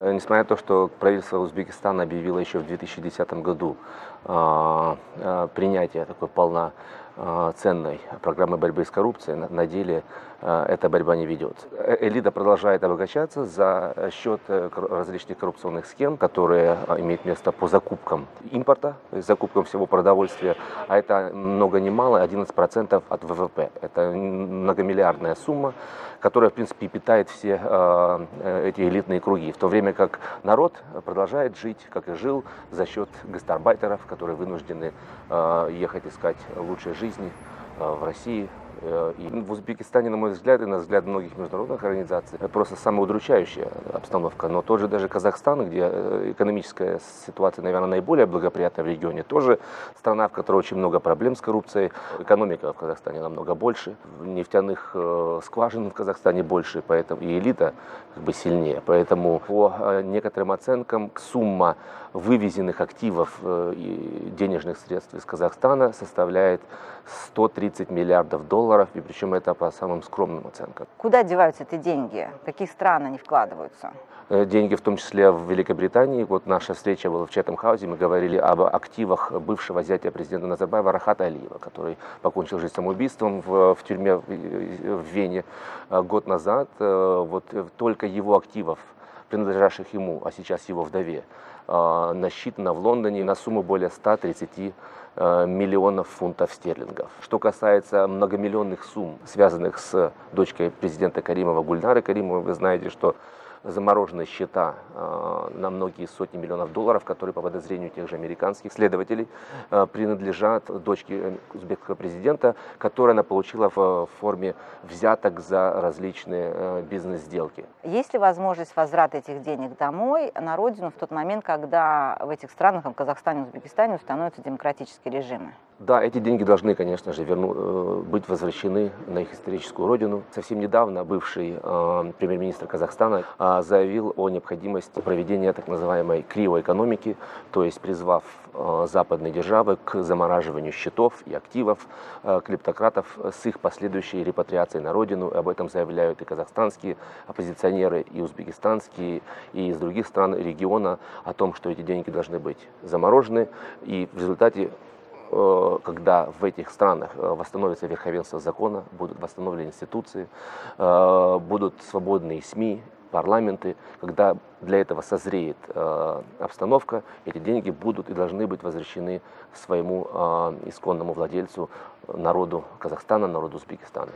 Несмотря на то, что правительство Узбекистана объявило еще в 2010 году принятие такой полноценной программы борьбы с коррупцией, на деле эта борьба не ведется. Элита продолжает обогащаться за счет различных коррупционных схем, которые имеют место по закупкам импорта, то есть закупкам всего продовольствия, а это много ни мало 11% от ВВП. Это многомиллиардная сумма, которая, в принципе, питает все эти элитные круги, в то время как народ продолжает жить, как и жил, за счет гастарбайтеров, которые вынуждены ехать искать лучшей жизни в России. И в Узбекистане, на мой взгляд, и на взгляд многих международных организаций, это просто самая удручающая обстановка. Но тот же даже Казахстан, где экономическая ситуация, наверное, наиболее благоприятная в регионе, тоже страна, в которой очень много проблем с коррупцией. Экономика в Казахстане намного больше, нефтяных скважин в Казахстане больше, поэтому и элита как бы сильнее. Поэтому по некоторым оценкам сумма вывезенных активов и денежных средств из Казахстана составляет 130 миллиардов долларов, и причем это по самым скромным оценкам. Куда деваются эти деньги? В какие страны они вкладываются? Деньги в том числе в Великобритании. Вот наша встреча была в Чатем-хаузе, мы говорили об активах бывшего зятя президента Назарбаева Рахата Алиева, который покончил жизнь самоубийством в тюрьме в Вене год назад. Вот только его активов, принадлежащих ему, а сейчас его вдове, насчитано в Лондоне на сумму более 130 миллионов фунтов стерлингов. Что касается многомиллионных сумм, связанных с дочкой президента Каримова, Гульнары Каримовой, вы знаете, что замороженные счета на многие сотни миллионов долларов, которые, по подозрению тех же американских следователей, принадлежат дочке узбекского президента, которую она получила в форме взяток за различные бизнес-сделки. Есть ли возможность возврата этих денег домой, на родину, в тот момент, когда в этих странах, в Казахстане, Узбекистане, установятся демократические режимы? Да, эти деньги должны, конечно же, быть возвращены на их историческую родину. Совсем недавно бывший премьер-министр Казахстана заявил о необходимости проведения так называемой криоэкономики, то есть призвав западные державы к замораживанию счетов и активов клептократов с их последующей репатриацией на родину. Об этом заявляют и казахстанские оппозиционеры, и узбекистанские, и из других стран региона, о том, что эти деньги должны быть заморожены, и в результате, когда в этих странах восстановится верховенство закона, будут восстановлены институции, будут свободные СМИ, парламенты, когда для этого созреет обстановка, эти деньги будут и должны быть возвращены своему исконному владельцу, народу Казахстана, народу Узбекистана.